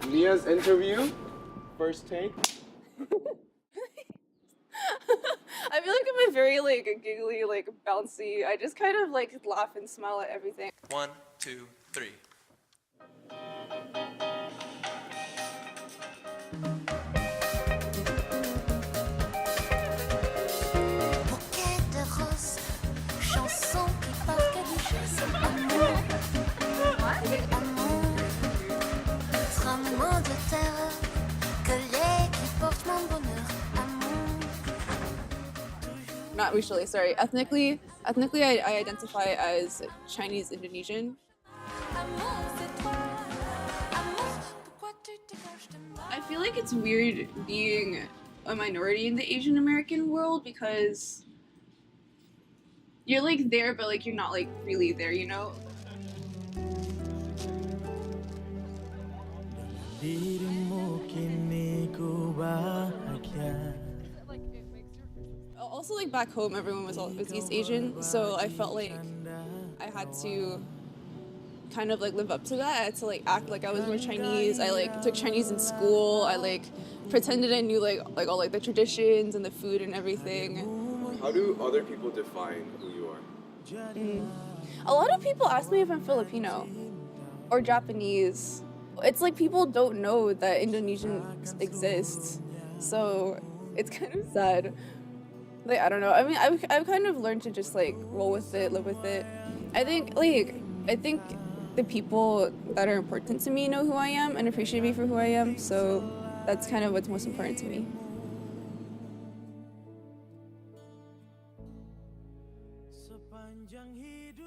Mia's interview, first take. I feel like I'm a very like giggly, like bouncy. I just kind of like laugh and smile at everything. 1, 2, 3. Bouquet de roses, chanson qui porte caduchesse. Amour, amour, tremblement de terre, collet qui porte mon bonheur. Amour. Not racially, sorry. Ethnically, I identify as Chinese Indonesian. Amour, c'est toi. Amour, pourquoi tu te caches de moi? I feel like it's weird being a minority in the Asian American world because you're like there, but like you're not like really there, you know? Also, like back home, everyone was East Asian, so I felt like I had to kind of like live up to that. I had to like act like I was more Chinese. I like took Chinese in school. I like pretended I knew like all like the traditions and the food and everything. How do other people define who you are? A lot of people ask me if I'm Filipino or Japanese. It's like people don't know that Indonesian exists, so it's kind of sad. Like I don't know. I mean, I've kind of learned to just like roll with it, live with it. I think the people that are important to me know who I am and appreciate me for who I am. So that's kind of what's most important to me.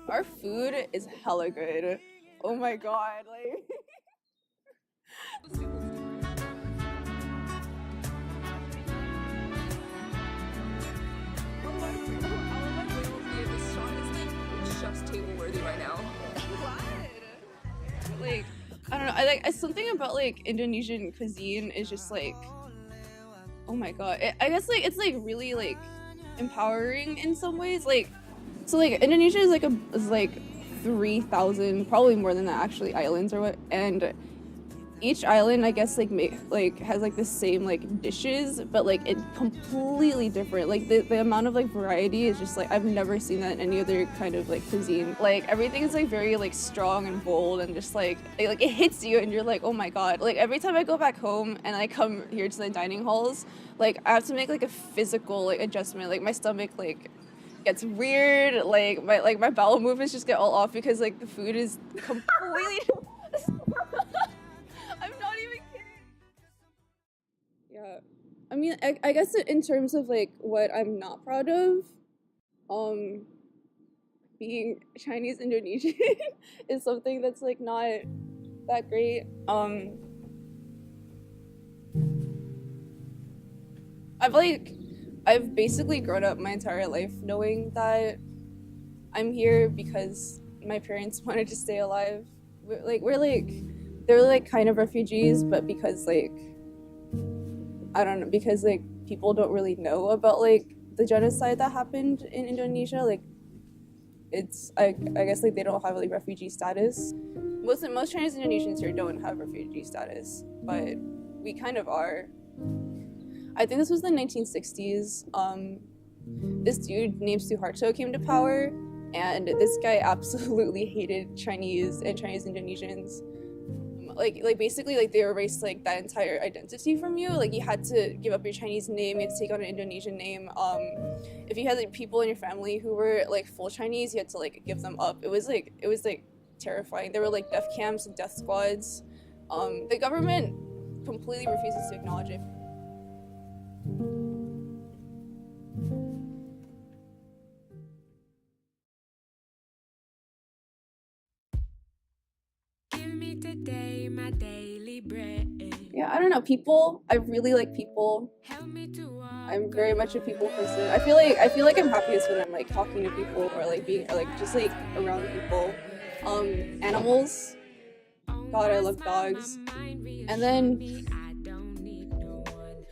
Our food is hella good. Oh my god, like. Just table worthy right now. Like, I don't know. I like something about like Indonesian cuisine is just like, oh my god. I guess like it's like really like empowering in some ways. Like, so like Indonesia is like 3,000, probably more than that actually, islands or what, and each island I guess like has like the same like dishes, but like it's completely different. Like the amount of like variety is just like I've never seen that in any other kind of like cuisine. Like everything is like very like strong and bold and just like it hits you and you're like, oh my god. Like every time I go back home and I come here to the dining halls, like I have to make like a physical like adjustment. Like my stomach like gets weird. Like my bowel movements just get all off because like the food is completely. I'm not even kidding. Yeah, I mean, I guess in terms of like what I'm not proud of, being Chinese Indonesian is something that's like not that great. I've basically grown up my entire life knowing that I'm here because my parents wanted to stay alive. They're like kind of refugees, but because like I don't know, because like people don't really know about like the genocide that happened in Indonesia. Like it's I guess like they don't have like refugee status. Most Chinese Indonesians here don't have refugee status, but we kind of are. I think this was the 1960s. This dude named Hartojo came to power, and this guy absolutely hated Chinese and Chinese Indonesians. Like basically like they erased like that entire identity from you. Like you had to give up your Chinese name, you had to take on an Indonesian name. If you had like people in your family who were like full Chinese, you had to like give them up. It was like terrifying. There were like death camps and death squads. The government completely refuses to acknowledge it. Give me today my daily bread. Yeah, I don't know. People, I really like people. Help me to walk. I'm very much a people person. I feel like I'm happiest when I'm like talking to people or like being or like just like around people. Animals. God, I love dogs. And then I don't need no one.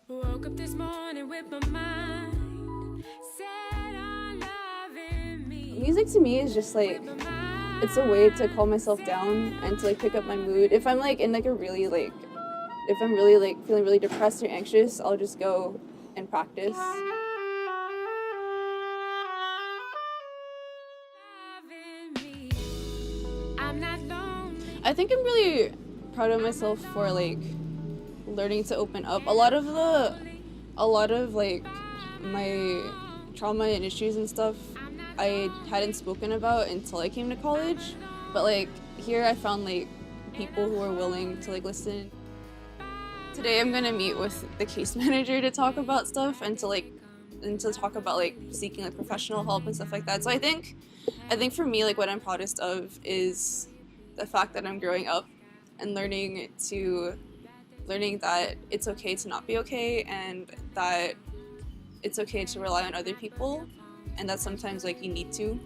Woke up this morning with my mind set on loving me. music to me is just like My mind it's a way to calm myself down and to like pick up my mood. If I'm like in like a really like, if I'm really like feeling really depressed or anxious, I'll just go and practice. I think I'm really proud of myself for like learning to open up. A lot of like my trauma and issues and stuff I hadn't spoken about until I came to college. But like here I found like people who are willing to like listen. Today I'm gonna meet with the case manager to talk about stuff and to talk about like seeking like professional help and stuff like that. So I think for me like what I'm proudest of is the fact that I'm growing up and learning that it's okay to not be okay, and that it's okay to rely on other people, and that sometimes like you need to.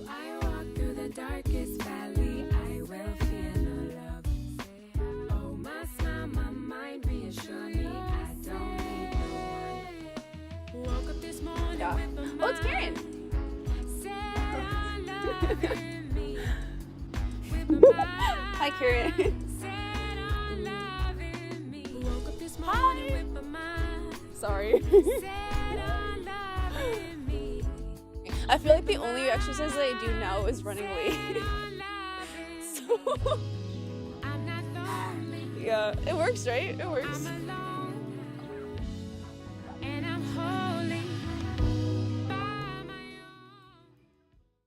I walk through the darkest valley, I will fear no love. Oh, my smile, my mind reassure me I don't need no one. Woke up this morning Yeah. with a Oh, it's Karen. Hi, Karen. Hi. Sorry. I feel like the only exercise that I do now is running away. So, yeah, it works, right? It works.